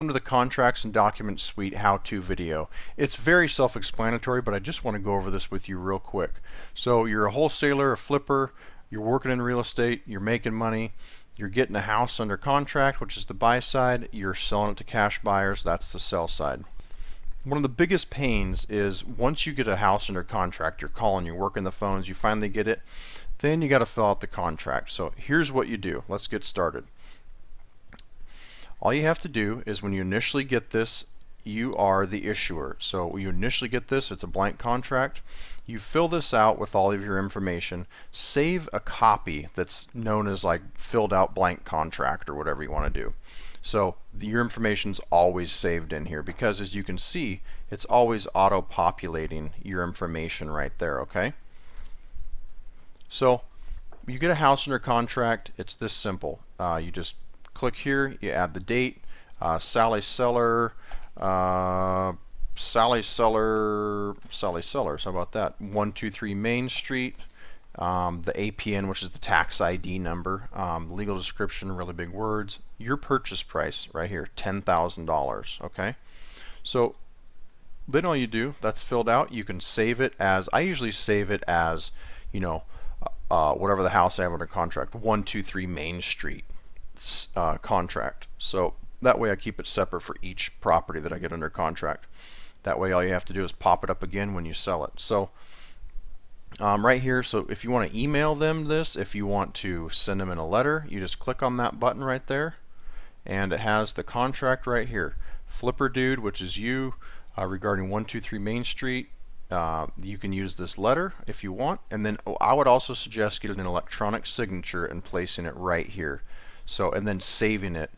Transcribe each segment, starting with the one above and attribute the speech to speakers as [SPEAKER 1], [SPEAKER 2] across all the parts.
[SPEAKER 1] To the Contracts and Documents Suite how-to video. It's very self-explanatory, but I just want to go over this with you real quick. So you're a wholesaler, a flipper, you're working in real estate, you're making money, you're getting a house under contract, which is the buy side, you're selling it to cash buyers, that's the sell side. One of the biggest pains is once you get a house under contract, you're calling, you're working the phones, you finally get it, then you got to fill out the contract. So here's what you do. Let's get started. All you have to do is when you initially get this, you are the issuer. So when you initially get this, it's a blank contract. You fill this out with all of your information. Save a copy that's known as like filled out blank contract or whatever you want to do. So your information's always saved in here because as you can see, it's always auto-populating your information right there, okay? So you get a house under contract, it's this simple. You just click here, you add the date, Sally Sellers, how about that? 123 Main Street, the APN, which is the tax ID number, legal description, really big words, your purchase price right here, $10,000, okay? So then all you do, that's filled out, you can save it as, I usually save it as, you know, whatever the house I have under contract, 123 Main Street. Contract. So that way I keep it separate for each property that I get under contract. That way all you have to do is pop it up again when you sell it. So right here, so if you want to email them this, if you want to send them in a letter, you just click on that button right there and it has the contract right here. Flipper Dude, which is you, regarding 123 Main Street. You can use this letter if you want, and then I would also suggest getting an electronic signature and placing it right here. So, and then saving it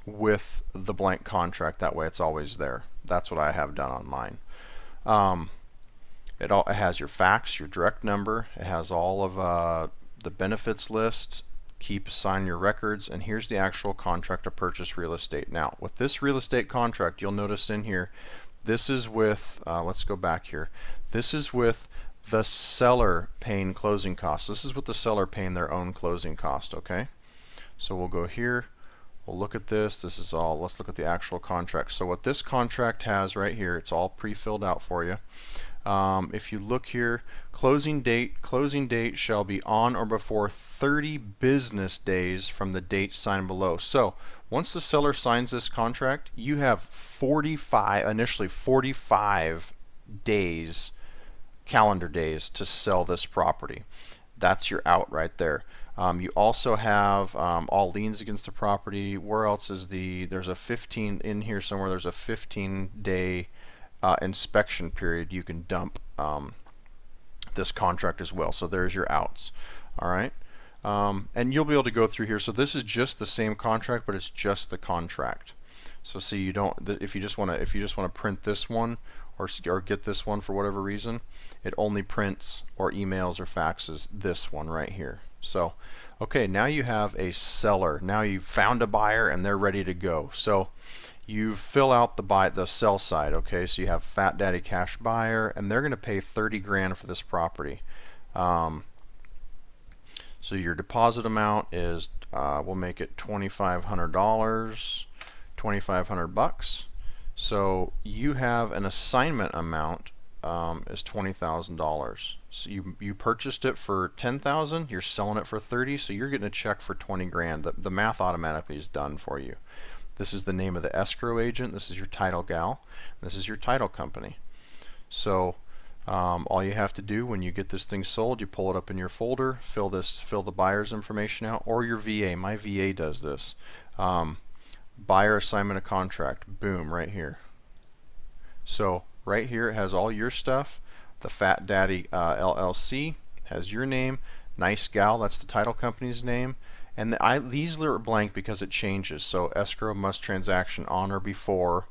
[SPEAKER 1] with the blank contract. That way it's always there. That's what I have done on mine. It has your fax, your direct number. It has all of the benefits list. Keep, sign your records. And here's the actual contract to purchase real estate. Now, with this real estate contract, you'll notice in here, this is with, let's go back here. This is with the seller paying closing costs. This is with the seller paying their own closing cost, okay? So we'll go here, we'll look at this, this is all, let's look at the actual contract. So what this contract has right here, it's all pre-filled out for you. If you look here, closing date shall be on or before 30 business days from the date signed below. So once the seller signs this contract, you have initially 45 days, calendar days to sell this property. That's your out right there. You also have all liens against the property. Where else is there's a 15 in here somewhere, there's a 15-day inspection period you can dump this contract as well. So there's your outs. All right. And you'll be able to go through here. So this is just the same contract, but it's just the contract. So see, you don't, if you just want to print this one or get this one for whatever reason, it only prints or emails or faxes this one right here. So, okay, now you have a seller. Now you've found a buyer and they're ready to go. So you fill out the sell side, okay? So you have Fat Daddy Cash Buyer and they're going to pay 30 grand for this property. So your deposit amount is, we'll make it $2,500, 2,500 bucks. So you have an assignment amount is $20,000. So you purchased it for $10,000, you're selling it for 30, so you're getting a check for 20 grand. The math automatically is done for you. This is the name of the escrow agent, this is your title gal, this is your title company. So all you have to do when you get this thing sold, you pull it up in your folder, fill the buyer's information out, or your VA. My VA does this. Buyer assignment of contract, boom, right here. So right here it has all your stuff. The Fat Daddy LLC has your name. Nice Gal, that's the title company's name. And these are blank because it changes. So escrow must transaction on or before.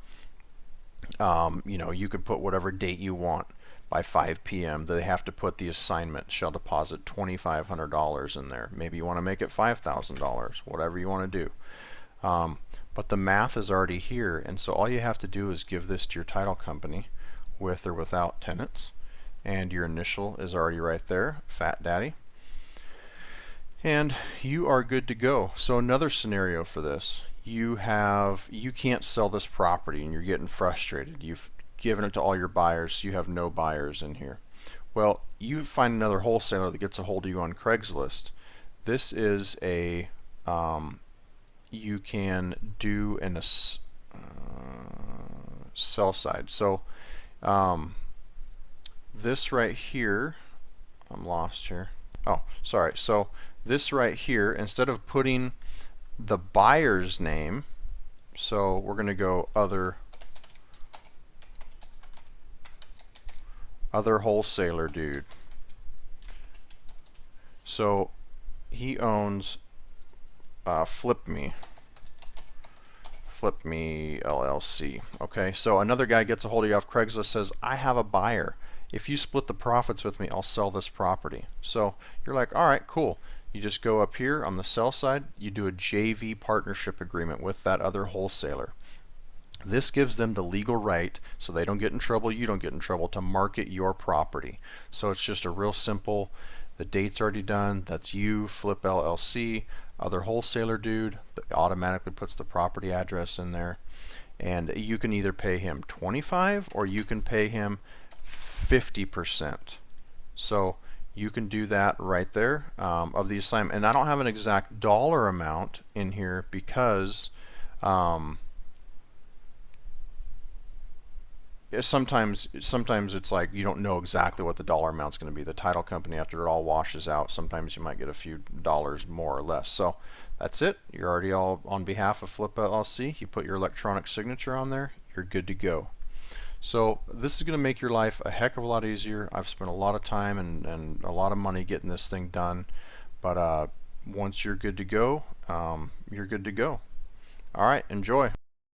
[SPEAKER 1] You know, you could put whatever date you want by 5 p.m. They have to put the assignment shall deposit $2,500 in there. Maybe you want to make it $5,000, whatever you want to do. But the math is already here, and so all you have to do is give this to your title company with or without tenants, and your initial is already right there, Fat Daddy, and you are good to go. So another scenario for this, you can't sell this property and you're getting frustrated. You've given it to all your buyers, you have no buyers in here. Well, you find another wholesaler that gets a hold of you on Craigslist. This is a you can do in a sell side. So this right here, I'm lost here. Oh, sorry. So this right here, instead of putting the buyer's name, so we're going to go other wholesaler dude. So he owns Flip Me LLC. Okay, so another guy gets a hold of you off Craigslist, says, I have a buyer. If you split the profits with me, I'll sell this property. So you're like, all right, cool. You just go up here on the sell side, you do a JV partnership agreement with that other wholesaler. This gives them the legal right, so they don't get in trouble, you don't get in trouble, to market your property. So it's just a real simple, the date's already done, that's you, Flip LLC, other wholesaler dude, that automatically puts the property address in there. And you can either pay him 25 or you can pay him 50%. So you can do that right there of the assignment. And I don't have an exact dollar amount in here because sometimes it's like you don't know exactly what the dollar amount's going to be. The title company, after it all washes out, sometimes you might get a few dollars more or less. So that's it. You're already all on behalf of Flip LLC. You put your electronic signature on there, you're good to go. So this is going to make your life a heck of a lot easier. I've spent a lot of time and a lot of money getting this thing done, but once you're good to go, you're good to go. All right, enjoy.